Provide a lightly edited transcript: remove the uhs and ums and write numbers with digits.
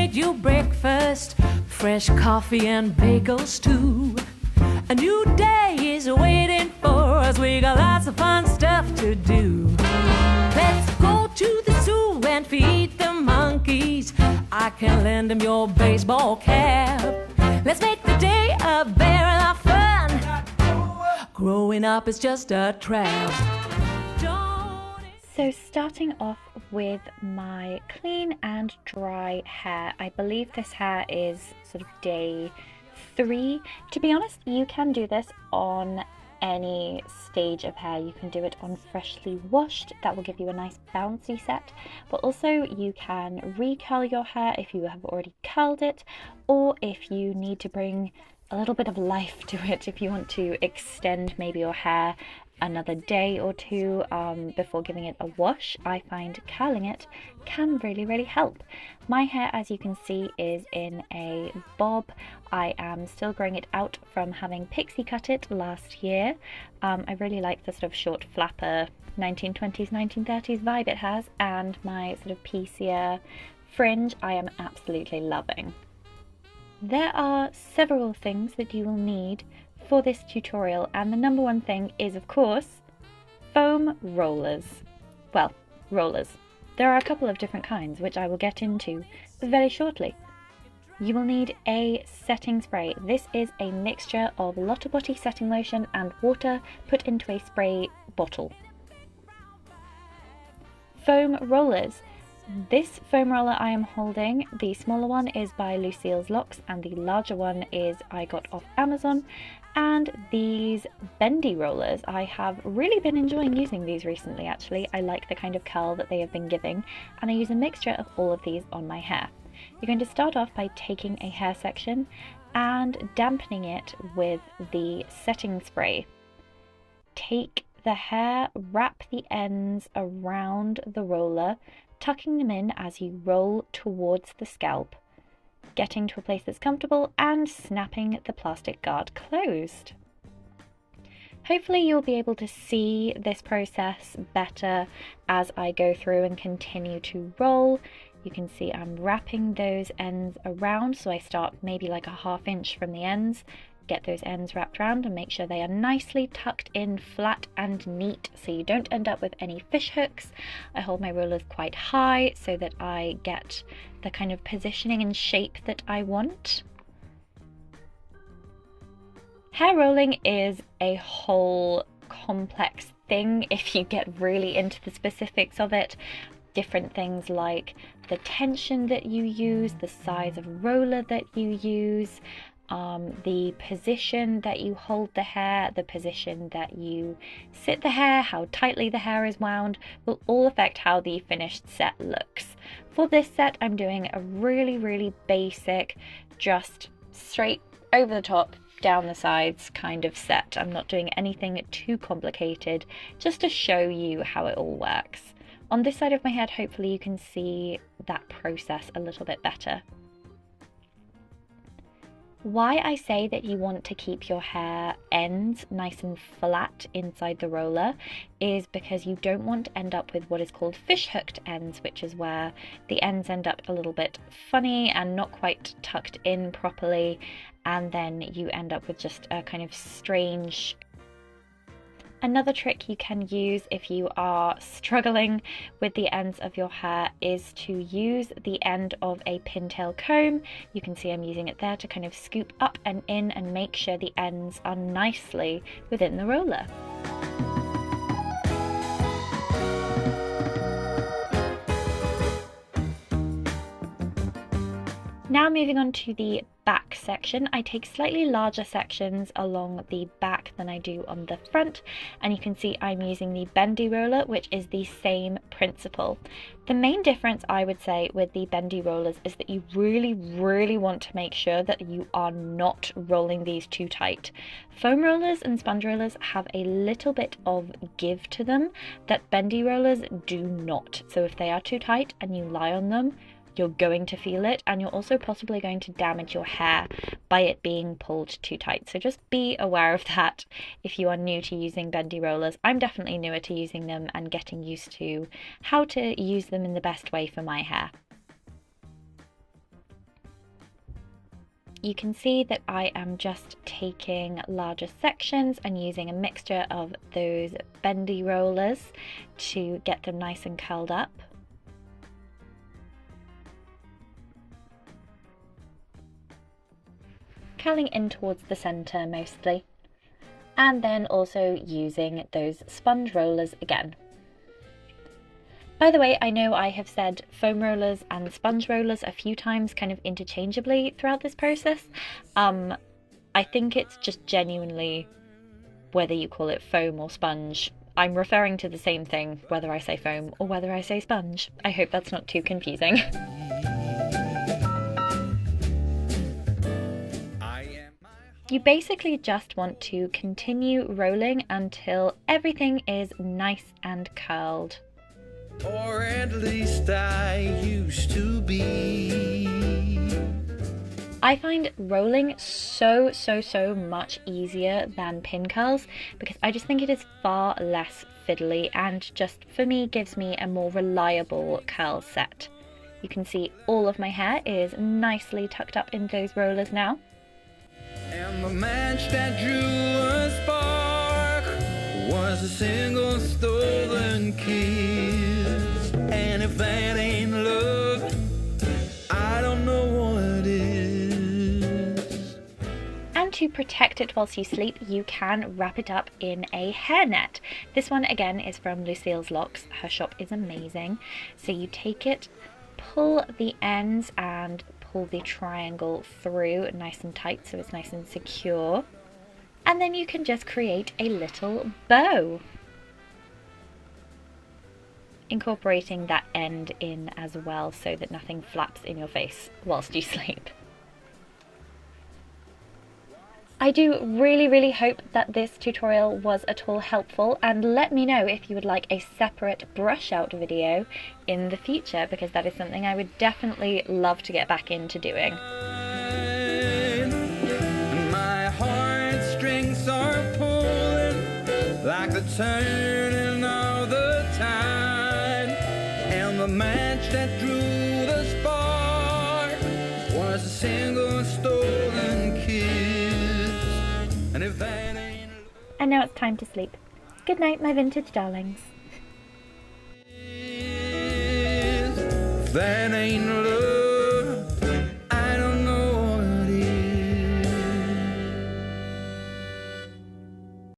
made you breakfast, fresh coffee and bagels too. A new day is waiting for us, we got lots of fun stuff to do. Let's go to the zoo and feed the monkeys. I can lend them your baseball cap. Let's make the day a very lot of fun. Growing up is just a trap. So starting off with my clean and dry hair. I believe this hair is sort of day 3. To be honest, you can do this on any stage of hair. You can do it on freshly washed, that will give you a nice bouncy set, but also you can recurl your hair if you have already curled it, or if you need to bring a little bit of life to it, if you want to extend maybe your hair another day or two before giving it a wash. I find curling it can really help. My hair, as you can see, is in a bob. I am still growing it out from having pixie cut it last year. I really like the sort of short flapper 1920s 1930s vibe it has, and my sort of piecier fringe I am absolutely loving. There are several things that you will need for this tutorial, and the number one thing is, of course, foam rollers. Well, rollers. There are a couple of different kinds, which I will get into very shortly. You will need a setting spray. This is a mixture of Lotta Body setting lotion and water put into a spray bottle. Foam rollers. This foam roller I am holding, the smaller one is by Lucille's Locks and the larger one is I got off Amazon. And these Bendy rollers, I have really been enjoying using these recently actually. I like the kind of curl that they have been giving, and I use a mixture of all of these on my hair. You're going to start off by taking a hair section and dampening it with the setting spray. Take the hair, wrap the ends around the roller, tucking them in as you roll towards the scalp, getting to a place that's comfortable and snapping the plastic guard closed. Hopefully you'll be able to see this process better as I go through and continue to roll. You can see I'm wrapping those ends around, so I start maybe like a ½ inch from the ends, get those ends wrapped around and make sure they are nicely tucked in flat and neat so you don't end up with any fish hooks. I hold my rollers quite high so that I get the kind of positioning and shape that I want. Hair rolling is a whole complex thing if you get really into the specifics of it. Different things like the tension that you use, the size of roller that you use, the position that you hold the hair, the position that you sit the hair, how tightly the hair is wound, will all affect how the finished set looks. For this set, I'm doing a really basic, just straight over the top, down the sides kind of set. I'm not doing anything too complicated, just to show you how it all works. On this side of my head, hopefully you can see that process a little bit better. Why I say that you want to keep your hair ends nice and flat inside the roller is because you don't want to end up with what is called fish hooked ends, which is where the ends end up a little bit funny and not quite tucked in properly, and then you end up with just a kind of strange. Another trick you can use if you are struggling with the ends of your hair is to use the end of a pintail comb. You can see I'm using it there to kind of scoop up and in and make sure the ends are nicely within the roller. Now moving on to the back section, I take slightly larger sections along the back than I do on the front, and you can see I'm using the Bendy roller, which is the same principle. The main difference I would say with the Bendy rollers is that you really want to make sure that you are not rolling these too tight. Foam rollers and sponge rollers have a little bit of give to them that Bendy rollers do not. So if they are too tight and you lie on them, you're going to feel it, and you're also possibly going to damage your hair by it being pulled too tight. So just be aware of that if you are new to using Bendy rollers. I'm definitely newer to using them and getting used to how to use them in the best way for my hair. you can see that I am just taking larger sections and using a mixture of those bendy rollers to get them nice and curled up. Curling in towards the centre mostly, and then also using those sponge rollers again. By the way, I know I have said foam rollers and sponge rollers a few times kind of interchangeably throughout this process. I think it's just genuinely whether you call it foam or sponge. I'm referring to the same thing whether I say foam or whether I say sponge. I hope that's not too confusing. You basically just want to continue rolling until everything is nice and curled. Or at least I used to be. I find rolling so much easier than pin curls because I just think it is far less fiddly and just for me gives me a more reliable curl set. You can see all of my hair is nicely tucked up in those rollers now. And the match that drew a spark was a single stolen kiss. And if that ain't love, I don't know what is. And to protect it whilst you sleep, you can wrap it up in a hairnet. This one again is from Lucille's Locks. Her shop is amazing. So you take it, pull the ends and pull the triangle through nice and tight so it's nice and secure, and then you can just create a little bow, incorporating that end in as well so that nothing flaps in your face whilst you sleep. I do really hope that this tutorial was at all helpful, and let me know if you would like a separate brush out video in the future because that is something I would definitely love to get back into doing. My heartstrings are pulling like the turning of the tide, and the match that drew the spark was a single stolen kiss. And now it's time to sleep. Good night, my vintage darlings. That ain't love.